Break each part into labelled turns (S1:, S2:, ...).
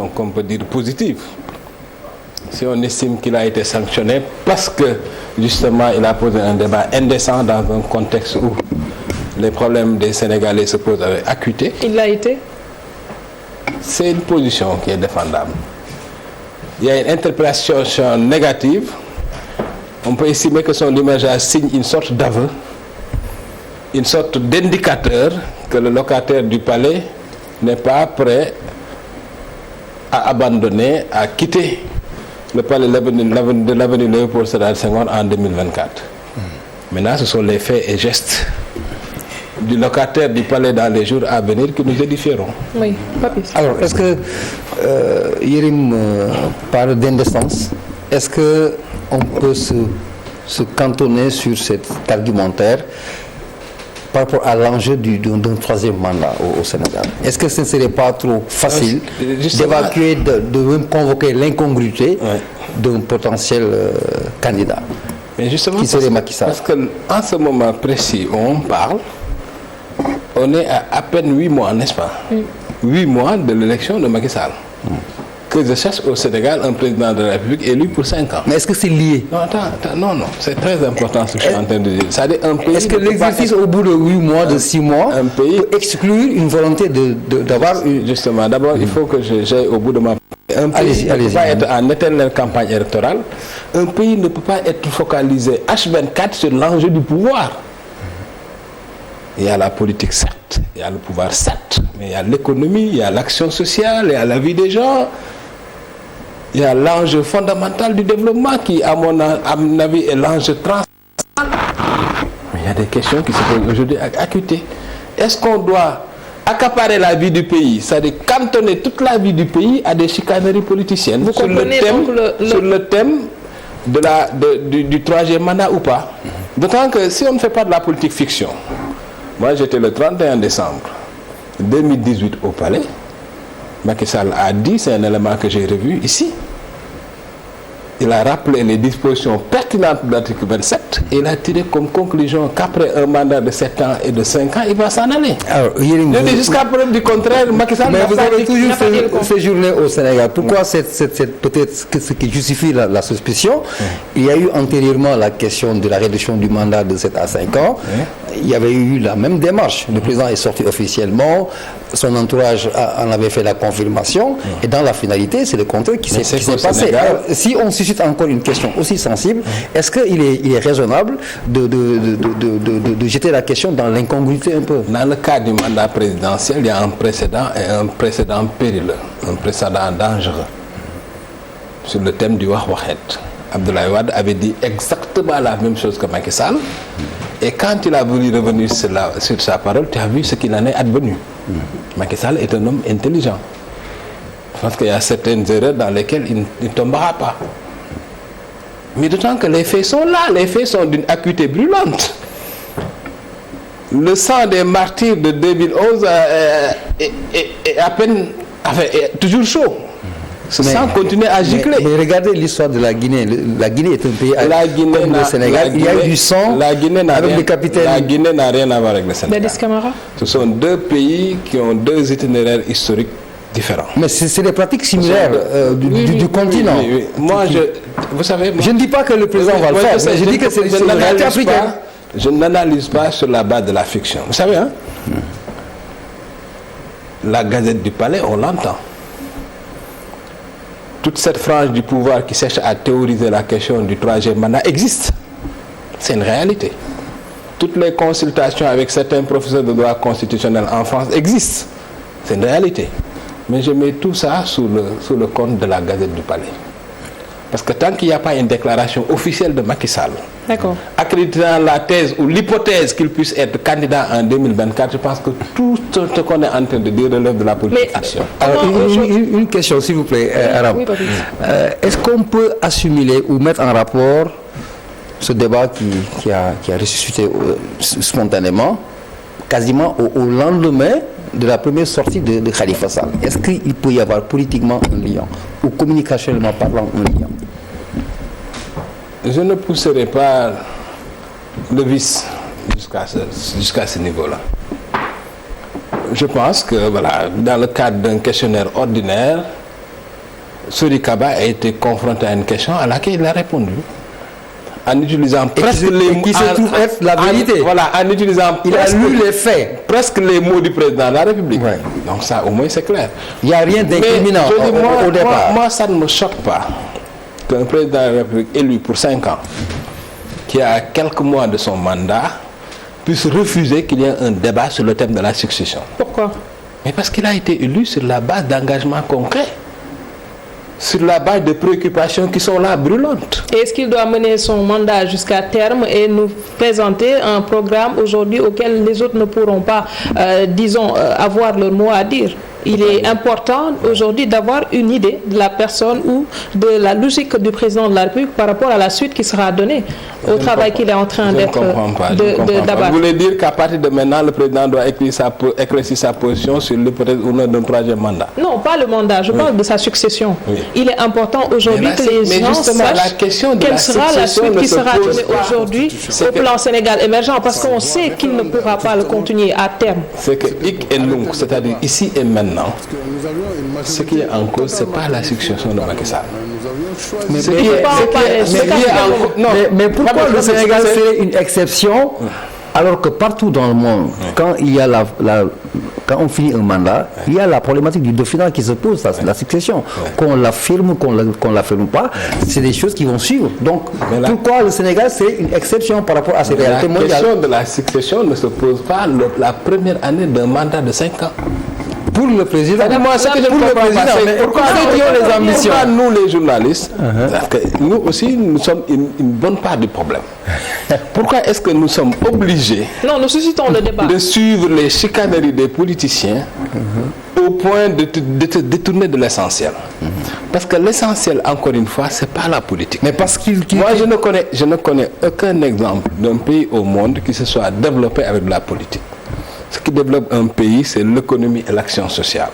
S1: sanction qu'on peut dire positive. Si on estime qu'il a été sanctionné parce que justement il a posé un débat indécent dans un contexte où les problèmes des Sénégalais se posent avec acuité.
S2: Il l'a été.
S1: C'est une position qui est défendable. Il y a une interprétation négative. On peut estimer que son limogeage signe une sorte d'aveu, une sorte d'indicateur que le locataire du palais n'est pas prêt à abandonner, à quitter le palais de l'avenue Léopold Sédar Senghor en 2024. Maintenant, ce sont les faits et gestes du locataire du palais dans les jours à venir que nous édifierons.
S2: Oui, Papis.
S3: Alors, est-ce que Yérim parle d'indécence? Est-ce qu'on peut se cantonner sur cet argumentaire par rapport à l'enjeu d'un troisième mandat au Sénégal? Est-ce que ce ne serait pas trop facile d'évacuer, de même convoquer l'incongruité d'un potentiel candidat?
S1: Mais justement,
S3: qui serait Macky Sall?
S1: Parce qu'en ce moment précis où on parle, on est à peine 8 mois, n'est-ce pas? 8 mois de l'élection de Macky Sall. Que je cherche au Sénégal un président de la République élu pour 5 ans.
S3: Mais est-ce que c'est lié?
S1: Non, attends, non, c'est très important ce que je suis en train de dire. C'est-à-dire un pays.
S3: Est-ce que l'exercice au bout de 8 mois, de 6 mois, peut exclure une volonté d'avoir
S1: Justement, d'abord, il faut que j'aille au bout de ma. Un pays ne peut pas être en éternelle campagne électorale. Un pays ne peut pas être focalisé H24 sur l'enjeu du pouvoir. Il y a la politique, certes, il y a le pouvoir, certes, mais il y a l'économie, il y a l'action sociale, il y a la vie des gens, il y a l'enjeu fondamental du développement qui, à mon avis, est l'enjeu transversal. Il y a des questions qui se posent aujourd'hui avec acuité. Est-ce qu'on doit accaparer la vie du pays, c'est-à-dire cantonner toute la vie du pays à des chicaneries politiciennes sur le thème du troisième mandat ou pas? D'autant que si on ne fait pas de la politique fiction, moi j'étais le 31 décembre 2018 au Palais, Macky Sall a dit, c'est un élément que j'ai revu ici, il a rappelé les dispositions pertinentes de l'article 27 et il a tiré comme conclusion qu'après un mandat de 7 ans et de 5 ans, il va s'en aller. Alors, jusqu'à preuve du contraire, Macky Sall
S3: n'a pas dit, toujours séjourné au Sénégal. Pourquoi peut-être ce qui justifie la suspicion? Il y a eu antérieurement la question de la réduction du mandat de 7 à 5 ans. Il y avait eu la même démarche. Le président est sorti officiellement, son entourage en avait fait la confirmation, et dans la finalité, c'est le contraire qui s'est passé. Alors, si on suscite encore une question aussi sensible, est-ce qu'il est raisonnable de jeter la question dans l'incongruité un peu?
S1: Dans le cas du mandat présidentiel, il y a un précédent et un précédent périlleux, un précédent dangereux sur le thème du Wahwahet. Abdoulaye Wade avait dit exactement la même chose que Macky Sall. Et quand il a voulu revenir sur sa parole, tu as vu ce qu'il en est advenu. Macky Sall est un homme intelligent. Je pense qu'il y a certaines erreurs dans lesquelles il ne tombera pas. Mais d'autant que les faits sont là, les faits sont d'une acuité brûlante. Le sang des martyrs de 2011 est à peine, est toujours chaud. Ce sang continue à gicler.
S3: Mais regardez l'histoire de la Guinée. La Guinée est un pays comme le Sénégal. Il y a eu du sang avec des capitaines.
S1: La Guinée n'a rien à voir avec le Sénégal.
S2: Dadis Camara.
S1: Ce sont deux pays qui ont deux itinéraires historiques différents.
S3: Mais c'est des pratiques similaires du continent.
S1: Oui. Moi, vous savez...
S3: Je ne dis pas que le président va le faire, mais je dis que c'est une réalité africaine.
S1: Je n'analyse pas sur la base de la fiction. Vous savez, hein? La Gazette du Palais, on l'entend. Toute cette frange du pouvoir qui cherche à théoriser la question du troisième mandat existe. C'est une réalité. Toutes les consultations avec certains professeurs de droit constitutionnel en France existent. C'est une réalité. Mais je mets tout ça sous le compte de la Gazette du Palais. Parce que tant qu'il n'y a pas une déclaration officielle de Macky Sall, accréditant la thèse ou l'hypothèse qu'il puisse être candidat en 2024, je pense que tout ce qu'on est en train de dire relève de la politique action.
S3: Alors, une question, s'il vous plaît, Aram. Oui, est-ce qu'on peut assimiler ou mettre en rapport ce débat qui a ressuscité spontanément, quasiment au lendemain de la première sortie de Khalifa Sall? Est-ce qu'il peut y avoir politiquement un lien, ou communicationnellement parlant un lien?
S1: Je ne pousserai pas le vice jusqu'à ce niveau-là. Je pense que, voilà, dans le cadre d'un questionnaire ordinaire, Sori Kaba a été confronté à une question à laquelle il a répondu. En utilisant presque les mots.
S3: Qui se trouve être la vérité.
S1: Voilà, en utilisant.
S3: Il a lu les faits.
S1: Presque les mots du président de la République.
S3: Ouais.
S1: Donc, ça, au moins, c'est clair.
S3: Il n'y a rien d'incriminant au départ.
S1: Moi, ça ne me choque pas qu'un président de la République élu pour 5 ans, qui a quelques mois de son mandat, puisse refuser qu'il y ait un débat sur le thème de la succession.
S2: Pourquoi?
S1: Mais parce qu'il a été élu sur la base d'engagements concrets, sur la base de préoccupations qui sont là brûlantes.
S2: Et est-ce qu'il doit mener son mandat jusqu'à terme et nous présenter un programme aujourd'hui auquel les autres ne pourront pas, avoir leur mot à dire? Il est important aujourd'hui d'avoir une idée de la personne ou de la logique du président de la République par rapport à la suite qui sera donnée au travail qu'il est en train d'abattre.
S1: Vous voulez dire qu'à partir de maintenant, le président doit éclaircir sa position sur l'hypothèse ou non d'un troisième mandat?
S2: Non, pas le mandat, je parle de sa succession. Oui. Il est important aujourd'hui que les gens sachent quelle sera la suite qui sera donnée aujourd'hui au plan Sénégal émergent, parce qu'on sait qu'il ne pourra pas le continuer à terme.
S1: C'est que hic et nunc, c'est-à-dire ici et maintenant, ce qui est en cause, ce n'est pas la succession de Macky Sall.
S3: Mais pourquoi le Sénégal serait une exception alors que partout dans le monde, quand il y a quand on finit un mandat, il y a la problématique du dauphinat qui se pose, la succession. Qu'on l'affirme, qu'on ne l'affirme pas, c'est des choses qui vont suivre. Donc, pourquoi le Sénégal, c'est une exception par rapport à ces réalités mondiales?
S1: La question de la succession ne se pose pas la première année d'un mandat de 5 ans.
S3: Pour le président,
S1: pourquoi nous les journalistes, nous aussi nous sommes une bonne part du problème. Pourquoi est-ce que nous sommes obligés
S2: nous suscitons le débat
S1: de suivre les chicaneries des politiciens au point de te détourner de l'essentiel? Parce que l'essentiel, encore une fois, c'est pas la politique.
S3: Mais parce
S1: moi, je ne connais aucun exemple d'un pays au monde qui se soit développé avec de la politique. Ce qui développe un pays, c'est l'économie et l'action sociale.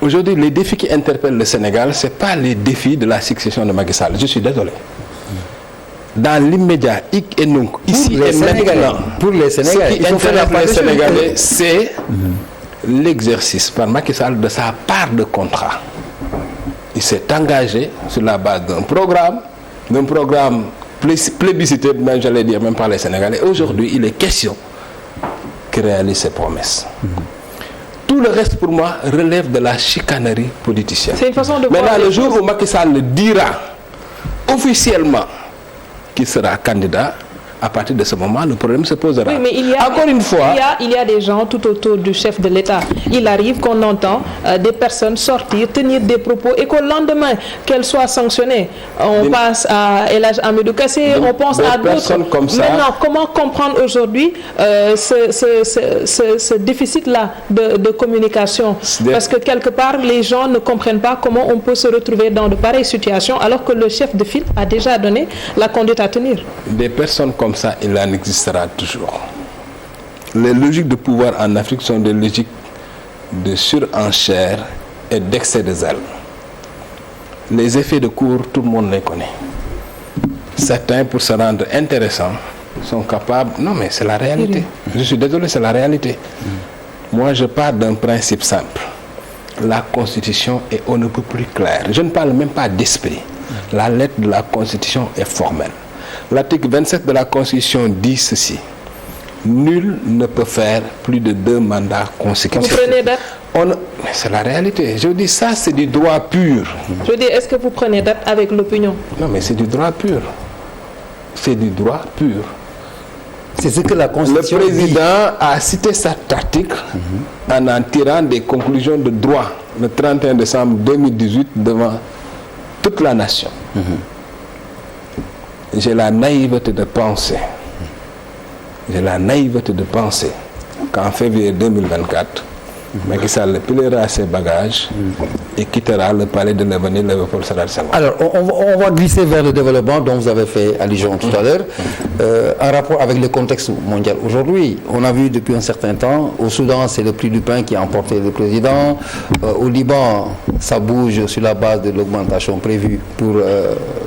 S1: Aujourd'hui, les défis qui interpellent le Sénégal, ce n'est pas les défis de la succession de Macky Sall. Je suis désolé. Dans l'immédiat, hic et nunc, ici et maintenant,
S3: pour les Sénégalais,
S1: ce qui intéresse les Sénégalais, c'est l'exercice par Macky Sall de sa part de contrat. Il s'est engagé sur la base d'un programme plébiscité, même j'allais dire, même par les Sénégalais. Aujourd'hui, il est question qui réalise ses promesses. Tout le reste pour moi relève de la chicanerie politicienne.
S2: C'est une façon de
S1: Maintenant, le jour où Macky Sall dira officiellement qu'il sera candidat, à partir de ce moment, le problème se posera.
S2: Oui, mais encore une fois, il y a des gens tout autour du chef de l'État. Il arrive qu'on entend des personnes sortir, tenir des propos et qu'au lendemain, qu'elles soient sanctionnées. On passe à El Hadj Amidou Kassé, on pense à d'autres. Maintenant, comment comprendre aujourd'hui ce déficit-là de communication? Parce que quelque part, les gens ne comprennent pas comment on peut se retrouver dans de pareilles situations alors que le chef de file a déjà donné la conduite à tenir.
S1: Des personnes comme ça, il en existera toujours. Les logiques de pouvoir en Afrique sont des logiques de surenchère et d'excès de zèle. Les effets de cours, tout le monde les connaît. Certains, pour se rendre intéressants, sont capables... Non, mais c'est la réalité. Je suis désolé, c'est la réalité. Moi, je pars d'un principe simple. La Constitution est on ne peut plus claire. Je ne parle même pas d'esprit. La lettre de la Constitution est formelle. L'article 27 de la Constitution dit ceci. Nul ne peut faire plus de 2 mandats consécutifs.
S2: Vous prenez date?
S1: C'est la réalité. Je dis ça, c'est du droit pur.
S2: Je dis, est-ce que vous prenez date avec l'opinion?
S1: Non, mais c'est du droit pur. C'est du droit pur.
S3: C'est ce que la Constitution
S1: dit. Le président a cité cet article en tirant des conclusions de droit le 31 décembre 2018 devant toute la nation. J'ai la naïveté de penser qu'en février 2024, Macky Sall pliera ses bagages et quittera le palais de l'avenir Léopold Sédar Senghor.
S3: Alors, on va glisser vers le développement dont vous avez fait allusion tout à l'heure, en rapport avec le contexte mondial aujourd'hui. On a vu depuis un certain temps, au Soudan, c'est le prix du pain qui a emporté le président. Au Liban, ça bouge sur la base de l'augmentation prévue pour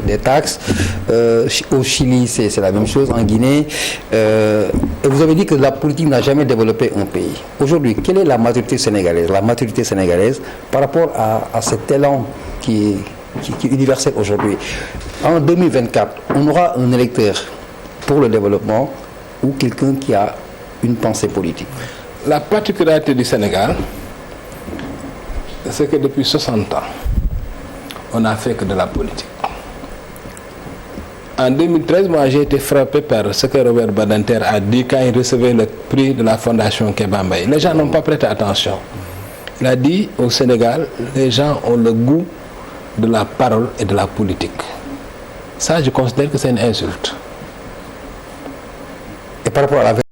S3: les taxes. Au Chili, c'est la même chose. En Guinée, et vous avez dit que la politique n'a jamais développé un pays. Aujourd'hui, quelle est la maturité sénégalaise par rapport à cet élan qui est universelle aujourd'hui. En 2024, on aura un électeur pour le développement ou quelqu'un qui a une pensée politique.
S1: La particularité du Sénégal, c'est que depuis 60 ans, on n'a fait que de la politique. En 2013, moi j'ai été frappé par ce que Robert Badinter a dit quand il recevait le prix de la Fondation Kéba Mbaye. Les gens n'ont pas prêté attention. Il a dit au Sénégal, les gens ont le goût de la parole et de la politique. Ça, je considère que c'est une insulte.
S3: Et par rapport à la